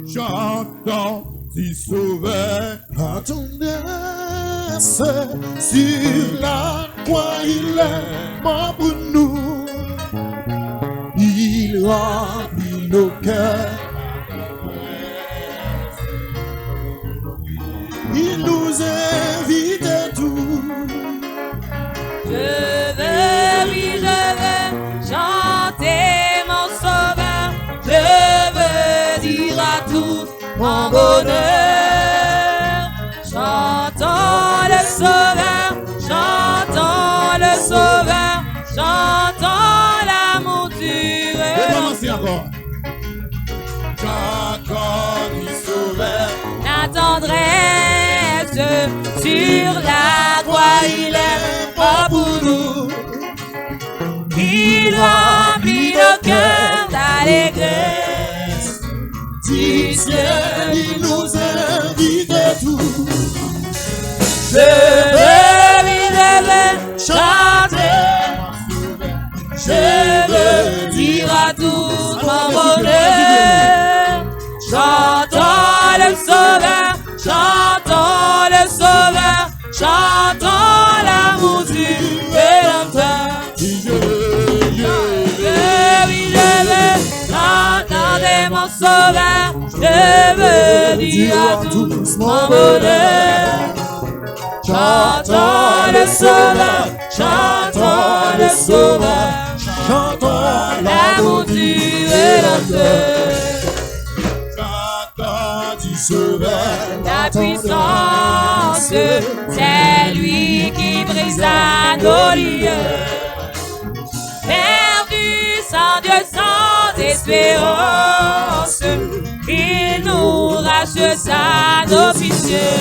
J'entends si sauveur à ton aise sur la croix, il est mort pour nous. Il remplit nos cœurs. Il nous invite à tout. Je veux, oui, je veux chanter mon sauveur. Je veux dire à tous mon bonheur. Chantons le sauveur, chantons le sauveur, chantons l'amour du Recommencez encore. Chantons du sauveur. La tendresse sur la croix, il est mort pour nous. Il remplit nos cœurs d'allégresse. Du ciel, il nous invite à tout. Je veux, oui, je veux chanter. Je veux dire à tous mon bonheur. Chantons le sauveur, chantons le sauveur, chantons l'amour du Rédempteur. Oui, je veux chanter mon sauveur. Je veux dire à tous mon bonheur. Chantons le sauveur, chantons le sauveur, chantons l'amour du Rédempteur. Chantons du sauveur. La puissance, c'est lui qui brisa nos lieux. Perdu sans Dieu, sans espérance, il nous rachète à nos pitiés.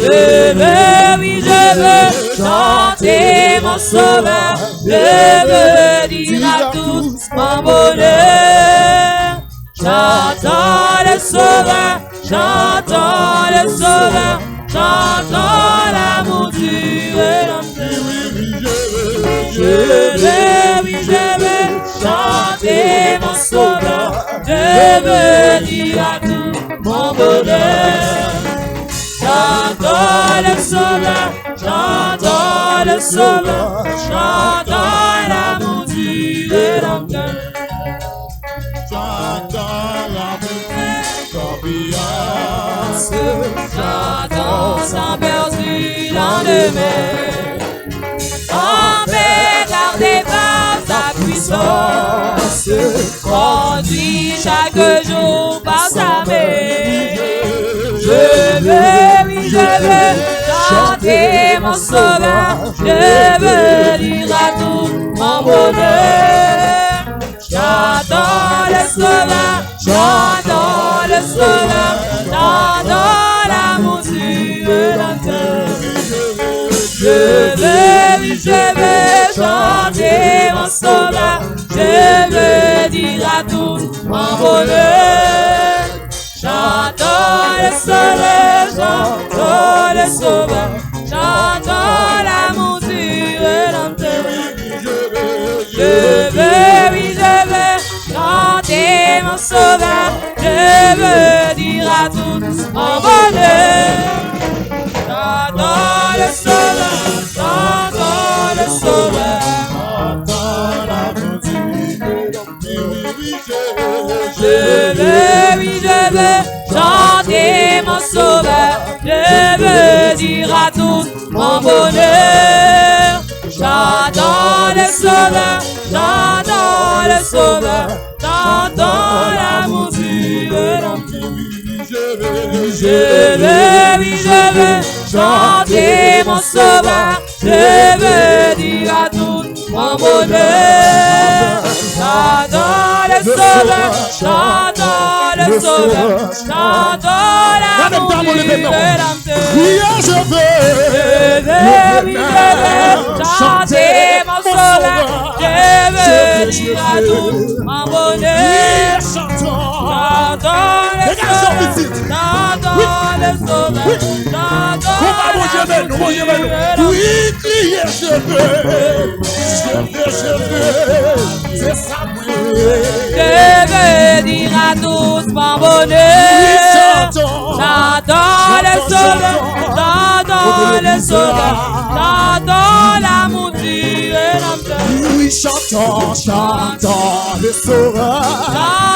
Je veux, oui, je veux chanter mon sauveur. Je veux dire à tous mon bonheur. Chantons le sauveur, chantons le sauveur, chantons l'amour du Rédempteur. Je veux, oui, je veux chanter mon sauveur. Je veux dire à tout mon bonheur. Chantons le sauveur, chantons le sauveur, chantons l'amour du Rédempteur. Chantons l'amour du confiance. Chantons sans peur du lendemain. En paix gardé par sa puissance, conduit chaque jour par sa main. Je veux, oui, je veux chanter mon sauveur. Je veux dire à tout mon bonheur. Chantons le sauveur, chantons le sauveur, chantons l'amour du Rédempteur. Je veux, oui, je veux chanter mon sauveur. Je veux dire à tous mon bonheur. Chantons le sauveur, chantons le sauveur, chantons l'amour du Rédempteur. Je veux, oui, je veux chanter mon sauveur. Je veux dire à tous mon bonheur. Chantons le sauveur, chantons le sauveur. Je veux, oui, je veux chanter mon sauveur. Je veux dire à tous mon bonheur. Chantons le sauveur, chantons le sauveur, chantons l'amour du Rédempteur. Je veux, oui, je veux chanter mon sauveur. Je veux dire à tous mon bonheur. Chantons le sauveur, chantons le sauveur, chantons l'amour du Rédempteur. Oui, je veux, oui, je veux chanter mon sauveur. Je veux dire à tous mon bonheur. Chantons le sauveur, chantons le sauveur, chantons Oui, crier, je veux. C'est ça, Je veux dire à tous mon bonheur. J'adore le sauveur, j'adore le sauveur, j'adore l'amour du Rédempteur. Oui, chantons le sauveur.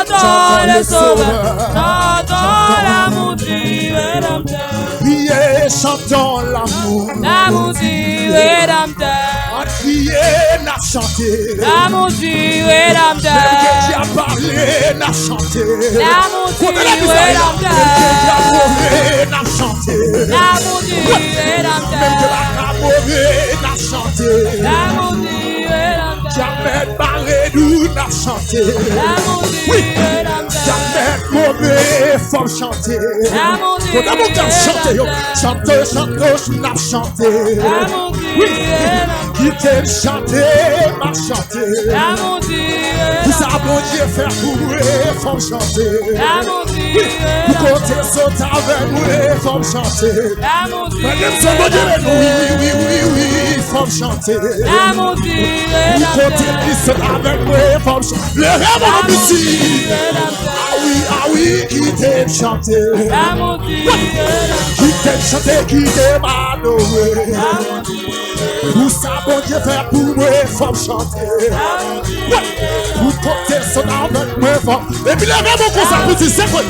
J'adore le sauveur, j'adore l'amour du Rédempteur. Oui, chantons L'amour du Rédempteur. On crié, n'a chanté. L'amour du Même Rédempteur. qui a parlé, n'a chanté. L'amour du Même qui a Rédempteur. mauvais, n'a chanté. L'amour du Même que Rédempteur. la mauvais, n'a chanté. L'amour du Rédempteur. Jamais parlé, nous, n'a chanté. L'amour du Rédempteur. Jamais mauvais, faut chanter. L'amour du Faut d'abord chanter, yo. Chante, n'a chanté. L'amour du Rédempteur. Qui t'aime chanter, m'a chanté. L'amour du Tout ça, bon Dieu, faire pour moi, faut chanter. L'amour du Pour côté saute avec moi, faut chanter. L'amour du Madame, son bon Dieu, oui, faut chanter. L'amour du Pour côté qui saute avec moi, faut chanter. Le rêve en musique. Ah oui, qui t'aime chanter. L'amour du Qui t'aime chanter, qui t'aime adorer. Tout ça, bon Dieu, faire pour moi, faut chanter. Pour côté saute avec moi, faut. Et puis le rêve en concert, vous dites, c'est quoi?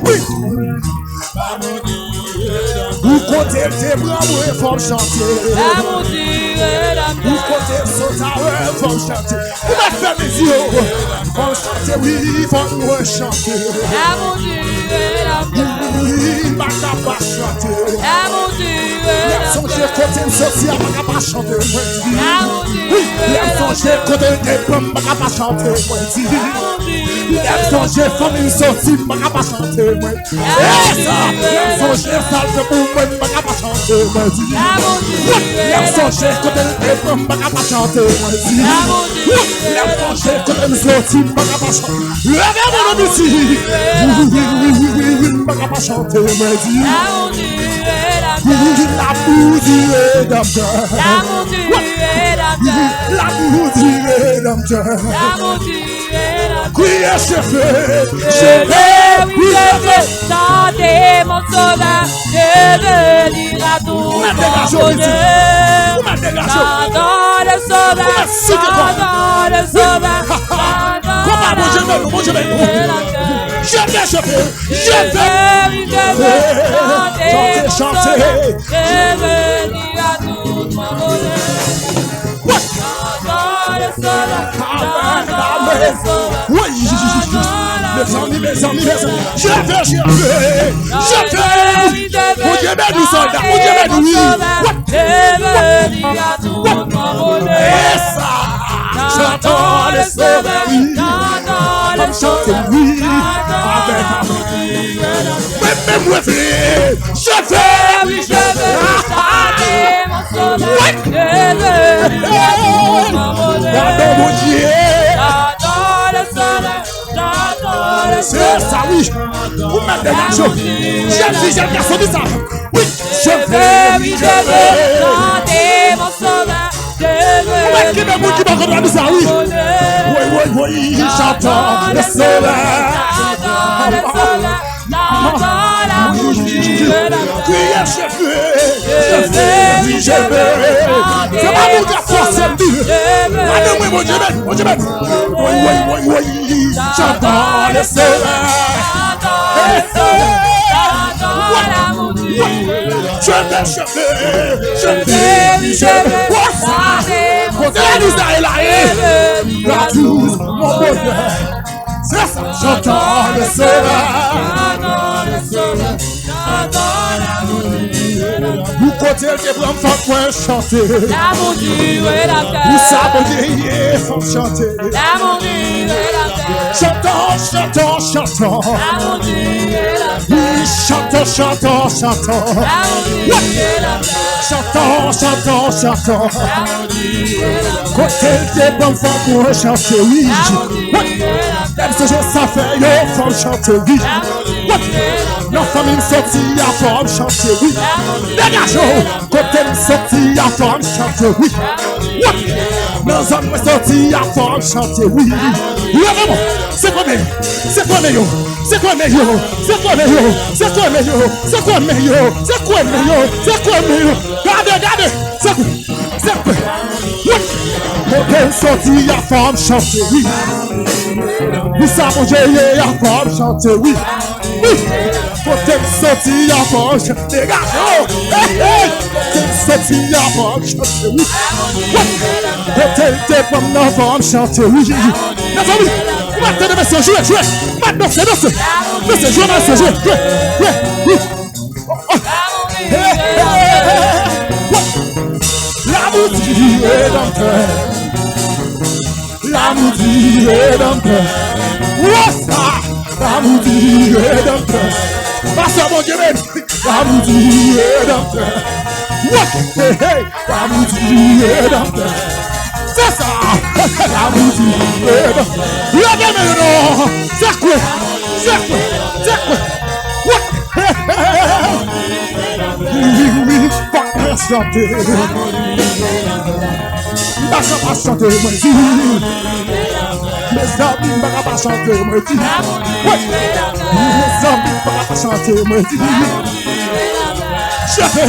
Oui. Vous comptez tes bras, il faut chanter. L'amour du Rédempteur. Vous comptez sauter, il faut chanter. Vous m'avez fait mes yeux, il faut chanter, oui, il faut nous chanter. L'amour du Rédempteur. Oui, ma capa chanter. L'amour du Son Dieu, Rédempteur. côté me sortir, ma capa chanter, moi dis. L'amour du Oui, son Dieu, Rédempteur. côté des pommes, ma capa chanter, moi dis. L'amour du Son Dieu, famille sortie, ma capa chanter, moi dis. Son Dieu, salve pour moi, ma capa chanter, moi dis. L'amour du Son Dieu, côté des pommes, ma capa chanter, moi dis. L'amour du Son Dieu, côté me sortir, ma capa chanter. Levez mon nom ici. Oui, ma capa chanter, moi dis. L'amour du Rédempteur. L'amour du Rédempteur. L'amour du Rédempteur. L'amour du Rédempteur. L'amour du Rédempteur. Criez, chef. Je veux, oui, je veux chanter mon sauveur. Je veux dire à tout mon bonheur. J'adore le sauveur. J'adore le sauveur. Je vais chanter Je veux dire à tout mon bonheur. J'adore le sauveur. J'adore le sauveur. Oui, mes amis, je vais. Mon Dieu, ben nous soldats, mon Dieu, ben nous, oui. Je veux dire à tout mon bonheur. Et ça, j'entends le sauveur, J'adore le sauveur, oui. Même moi, je vais. Oui, je veux chanter mon sauveur. Je veux dire à tout mon bonheur. Pardon, mon Dieu. J'adore le sauveur. J'adore le C'est sauveur. ça, oui. Vous m'avez dégagé. J'aime si j'aime bien sonner ça. Oui, je Oui, je veux chanter mon sauveur. Je veux qui m'a dit qu'on va ça, oui. Oui, j'entends le soleil. J'adore le sauveur. J'adore l'amour du Rédempteur. Criez, chef. Je veux C'est pas mon gars, force, c'est tout. Allez, mon Dieu, oui, j'entends le soleil. J'adore le sauveur. J'adore l'amour du Rédempteur. Je vais chanter. La douce, mon bonheur. C'est ça, j'entends le soleil. J'adore le sauveur. J'adore l'amour du Rédempteur. Vous comptez que pour me faire chanter. L'amour du Rédempteur. Vous savez, faut chanter. L'amour du Rédempteur. Chantons. L'amour du Rédempteur. Oui, chantons. chantons, chantons. Chantons, chantons, chantons. Côté des bonnes femmes pour chanter, oui. Même ce jour, ça fait, yo, femme chanter, oui. Nos familles sorties à femme chanter, oui. Dégageons, côté sorties à femme chanter, oui. Nos hommes sortis à femme chanter, oui. Vraiment, c'est quoi meilleur? C'est quoi meilleur? C'est quoi meilleur? C'est quoi meilleur? C'est quoi meilleur? C'est quoi meilleur? C'est quoi meilleur? C'est quoi meilleur? Regardez, c'est quoi? C'est quoi? Côté sorti à femme chanter, oui. Nous savons j'ai à femme chanter, oui. Côté sorti à femme chanter, regarde, côté sorti à femme chanter, oui. Côté des pommes à femme chanter, oui. La famille, maintenant monsieur, jouez. Maintenant c'est monsieur, jouez. L'amour du Rédempteur. L'amour du Rédempteur. L'amour du Rédempteur. Pasteur mon Dieu, l'amour du Rédempteur. L'amour du Rédempteur. C'est ça, l'amour du Rédempteur. Regardez-moi, c'est quoi? Oui, pas chanter. Pas chanter, moi dis. Mes amis, pas chanter, moi dis. Mes amis, pas chanter, moi dis. Je fais,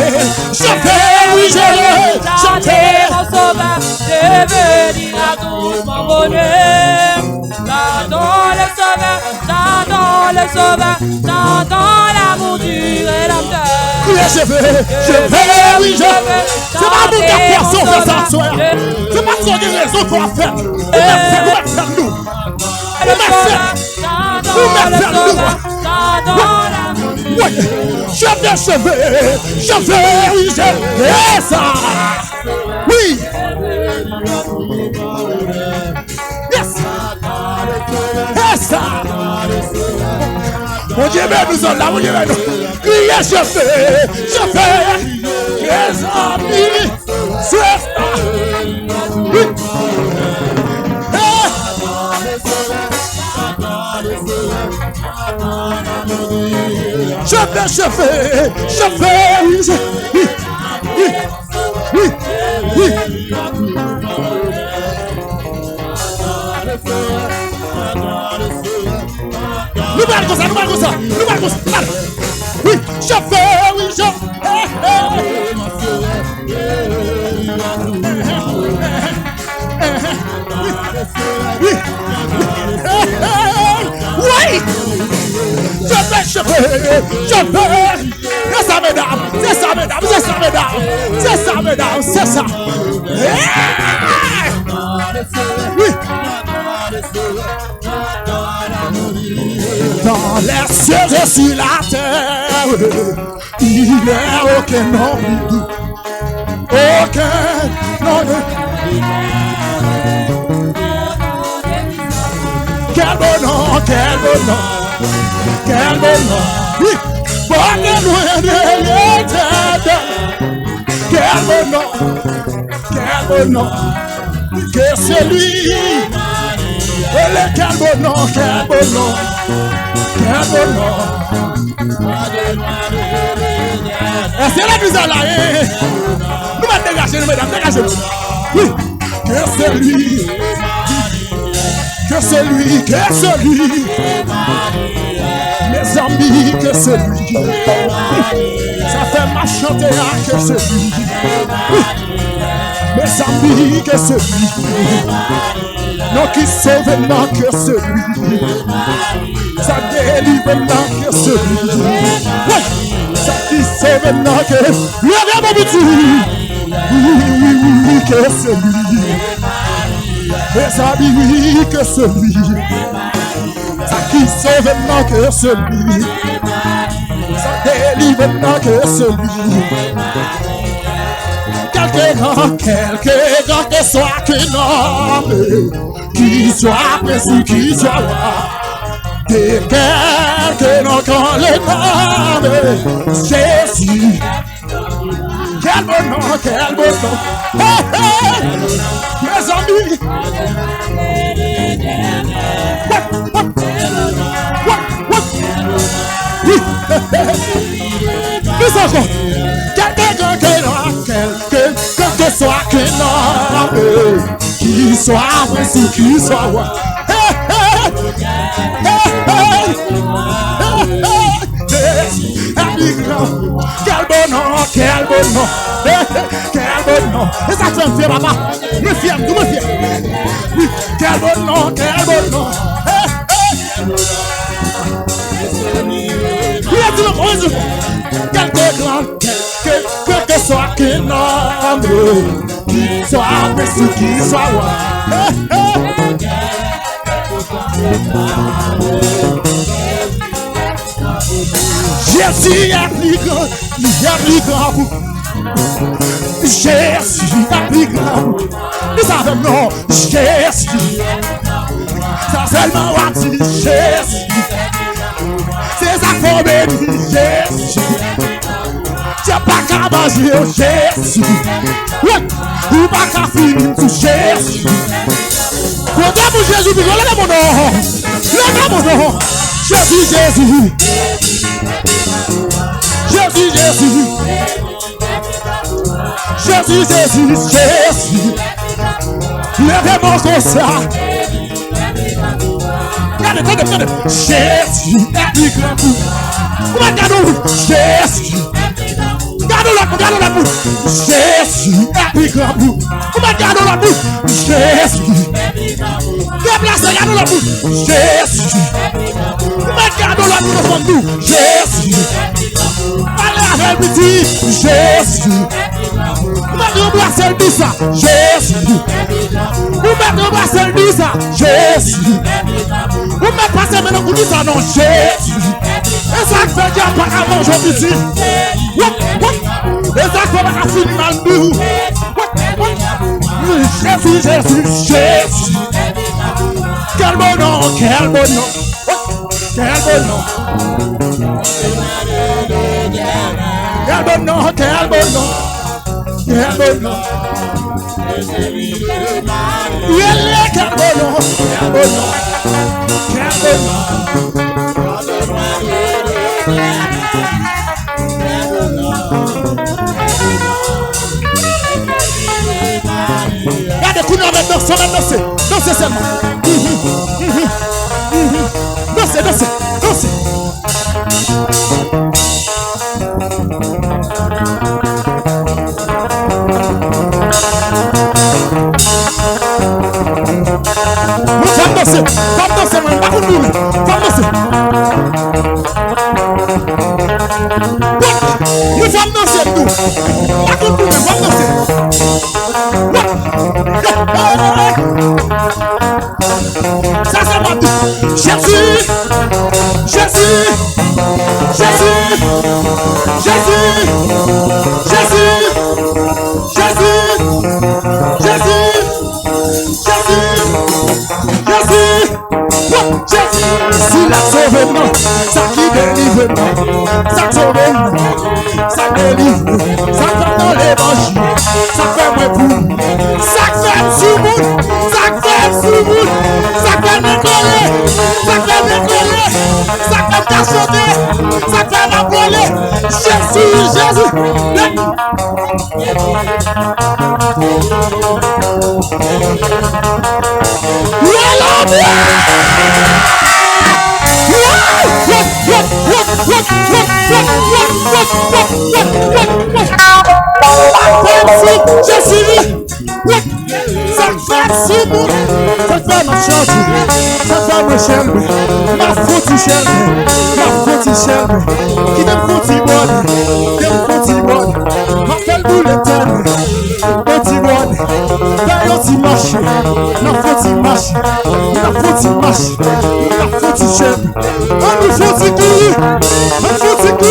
oui, je vais chanter. Mon sauveur, je veux dire à tout mon bonheur. J'adore le sauveur, j'adore l'amour du Rédempteur. Oui, je vais, oui, je veux. C'est pas mon cas poisson faire ça, soeur. C'est pas trop des raisons pour faire. Vous faire nous. Oui, je vais, oui, je vais, ça. Oui. Yes. Ça. Mon Dieu, nous sommes là, mon Dieu, nous. Criez, je fais, les amis, c'est ça. Oui. Je fais, oui. Nous parlons ça. Oui, je fais, oui, je oui. Je fais. C'est ça, mesdames. C'est ça. Oui. Dans les cieux et sur la terre, il n'est aucun nom du tout. Aucun nom de quel bon nom. Oui, pas de loin de l'éternel. Quel bon nom. Que c'est lui. Quel bon nom. C'est la misère là, nous allons dégager, mesdames. Oui, que c'est lui. Mes amis, que c'est lui. Ça fait mal chanter que c'est lui. Mes amis, que c'est lui. Non qui sauve, non que c'est lui. Ça délivre, non que c'est lui. Ça qui sauve, non que oui, que c'est lui. Mes amis, oui, que c'est lui. Ça qui sauve, non que c'est lui. Ça délivre, non que c'est lui. Quelque grand que soit qu'un homme, qui soit précis, qui soit roi. Quel nom qu'on le nomme Jésus. Quel bon nom, quel bon nom. Hey, hey, mes amis. Oui. Nous avons quelqu'un que soit qu'un homme, qui soit vrai ou qui soit roi. Quel bon nom, quel bon nom, quel bon nom. Et ça fait un fier, papa. Me fier, tout me fier. Oui, quel bon nom, quel bon nom. Oui, tu me poses. Quelque grand, que soit qu'un homme, qui soit précis, qui soit roi. Jésus est plus grand, il est plus grand. Jésus est plus grand. Nous savons non, Jésus. Ça seulement on dit Jésus. C'est ça qu'on bénit Jésus. Tu n'as pas qu'à manger Jésus. Ou pas qu'à finir tout Jésus. Comptez pour Jésus, puis levez mon nom. Levez mon nom. Jésus, Jésus. Jésus, Jésus. Jésus, Jésus, Jésus. Levez-moi comme ça. Regardez. Jésus est plus grand pour. Regardez-nous. Jésus. Regardez la bouche. Jésus est plus grand pour. Regardez la bouche. Jésus. Déplacez, regardez la bouche. Jésus. Regardez la bouche de nous. Jésus. Allez avec petit. Jésus. Vous embrassez le douce. Jésus. Vous embrassez le douce. Jésus. Vous me passez maintenant pour douce. Non, Jésus. Et ça fait déjà pas à manger petit. Et ça fait pas à finir mal nous. Jésus, Jésus, Jésus. Quel bon nom, quel bon nom. Quel bon nom. Quel bon nom, quel bon nom. Quel bon nom. Il est quel bon nom. Quel bon nom. Quel bon nom. Regardez, coup de dansez seulement. Dansez. Femme danser, pas pour nous. Femme danser. Nous sommes danser, nous. Pas pour nous, femme danser. Ça c'est pas tout. Jésus. Si la sauve non, ça qui délivre non, ça sauve non, ça délivre, ça fait dans l'évangile, ça fait moi pour, ça fait sous monde, ça fait sous monde, ça fait m'écoller, ça fait t'acheter, ça fait m'appeler, Jésus. Jésus, ça fait si bon, ça fait ma chance, ça fait ma chaîne, ma faute chaîne, qui me faute bonne, ma fait boule de tonne, petit bonne, d'ailleurs tu marches, ma faute chaîne, on nous faute qui,